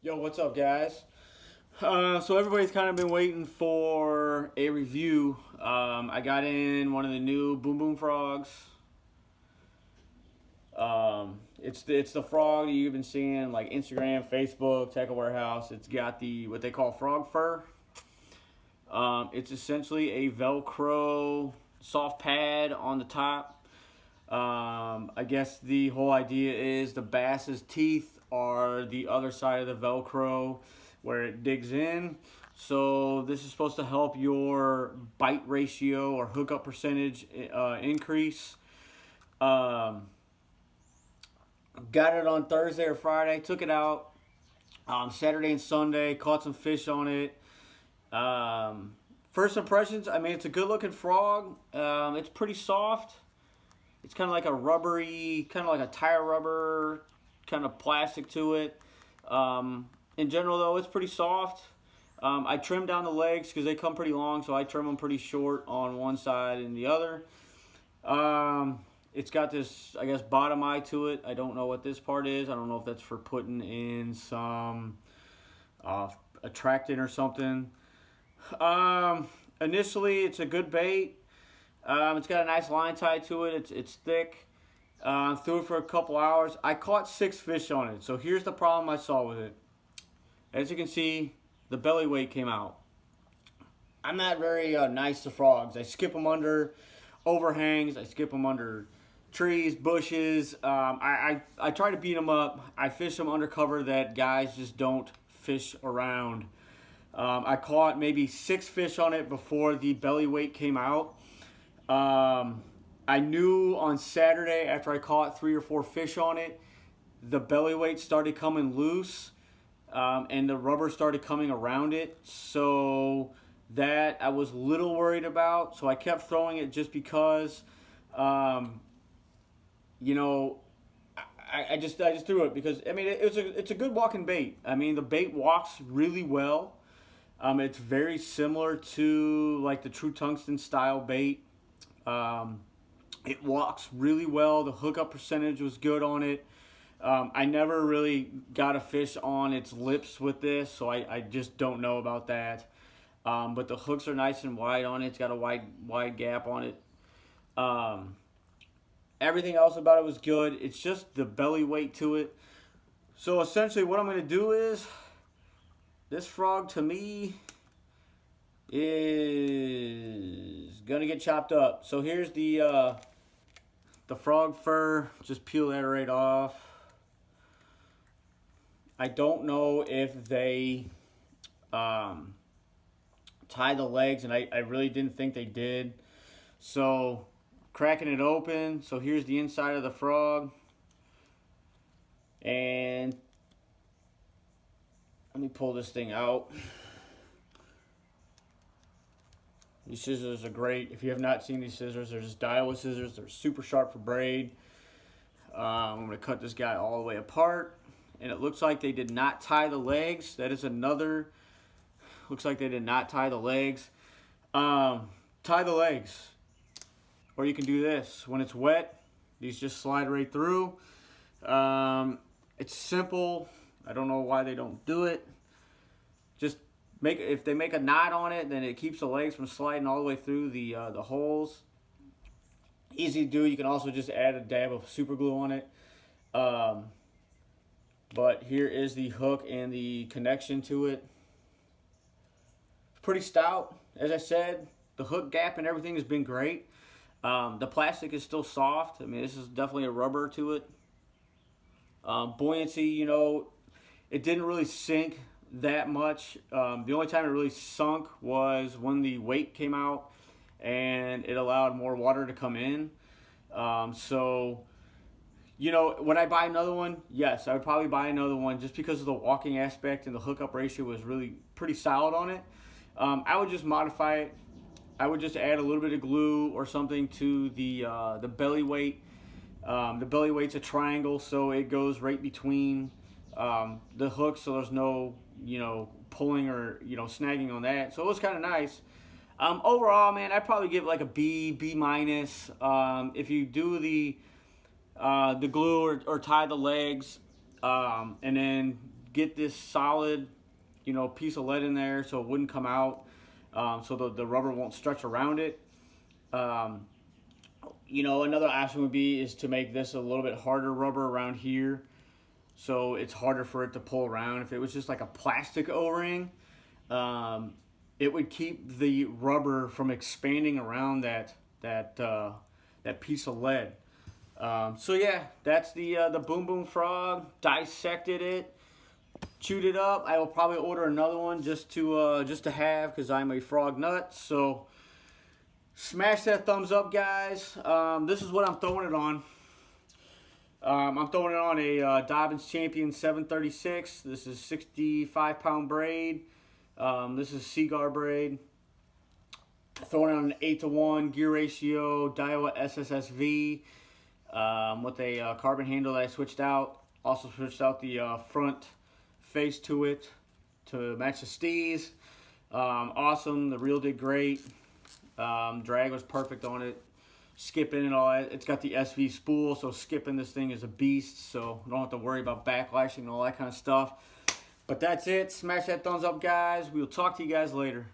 Yo, what's up, guys? So everybody's kind of been waiting for a review. I got in one of the new Boom Boom frogs. It's the frog that you've been seeing like Instagram, Facebook, Tech Warehouse. It's got the what they call frog fur. It's essentially a Velcro soft pad on the top. I guess the whole idea is the bass's teeth are the other side of the Velcro where it digs in. So this is supposed to help your bite ratio or hookup percentage increase. Um, got it on Thursday or Friday. Took it out Saturday and Sunday. Caught some fish on it. First impressions. I mean, it's a good looking frog. It's pretty soft. It's kind of like a rubbery, kind of like a tire rubber, kind of plastic to it. In general, though, it's pretty soft. I trim down the legs because they come pretty long, so I trim them pretty short on one side and the other. It's got this, I guess, bottom eye to it. I don't know what this part is. I don't know if that's for putting in some attractant or something. Initially, it's a good bait. It's got a nice line tied to it. It's thick. Threw it for a couple hours. I caught 6 fish on it. So here's the problem I saw with it. As you can see, the belly weight came out. I'm not very nice to frogs. I skip them under overhangs. I skip them under trees, bushes. I try to beat them up. I fish them under cover that guys just don't fish around. I caught maybe 6 fish on it before the belly weight came out. I knew on Saturday after I caught 3 or 4 fish on it, the belly weight started coming loose, and the rubber started coming around it. So that I was a little worried about. So I kept throwing it just because, you know, I just threw it because I mean it's a good walking bait. I mean the bait walks really well. It's very similar to like the True Tungsten style bait. It walks really well. The hookup percentage was good on it. I never really got a fish on its lips with this, so I just don't know about that. But the hooks are nice and wide on it. It's got a wide gap on it. Everything else about it was good. It's just the belly weight to it. So essentially what I'm going to do is, this frog to me is going to get chopped up. So here's the frog fur. Just peel that right off. I don't know if they tie the legs, and I really didn't think they did. So cracking it open. So here's the inside of the frog. And let me pull this thing out. These scissors are great. If you have not seen these scissors, they're just Daiwa scissors. They're super sharp for braid. I'm going to cut this guy all the way apart. And it looks like they did not tie the legs. That is another. Looks like they did not tie the legs. Tie the legs. Or you can do this. When it's wet, these just slide right through. It's simple. I don't know why they don't do it. Just if they make a knot on it, then it keeps the legs from sliding all the way through the holes. Easy to do. You can also just add a dab of super glue on it. But here is the hook and the connection to it. It's pretty stout. As I said, the hook gap and everything has been great. The plastic is still soft. I mean, this is definitely a rubber to it. Buoyancy, you know, it didn't really sink that much. The only time it really sunk was when the weight came out and it allowed more water to come in. So, you know, when I buy another one, yes, I would probably buy another one just because of the walking aspect, and the hookup ratio was really pretty solid on it. I would just modify it. I would just add a little bit of glue or something to the belly weight. The belly weight's a triangle, so it goes right between the hooks, so there's no, you know, pulling or, you know, snagging on that. So it was kind of nice. Overall, man, I'd probably give it like a B minus. If you do the glue or tie the legs, and then get this solid, piece of lead in there so it wouldn't come out, so the rubber won't stretch around it. Another option would be is to make this a little bit harder rubber around here, so it's harder for it to pull around. If it was just like a plastic O-ring, it would keep the rubber from expanding around that piece of lead. So yeah, that's the Boom Boom Frog. Dissected it, chewed it up. I will probably order another one just to have, because I'm a frog nut. So smash that thumbs up, guys. This is what I'm throwing it on. I'm throwing it on a Dobyns Champion 736. This is 65-pound braid. This is Seaguar braid. Throwing it on an 8-to-1 gear ratio Daiwa SSSV with a carbon handle that I switched out. Also switched out the front face to it to match the stees. Awesome. The reel did great. Drag was perfect on it. Skipping and all that. It's got the SV spool, so skipping this thing is a beast, so I don't have to worry about backlashing and all that kind of stuff. But that's it. Smash that thumbs up, guys. We'll talk to you guys later.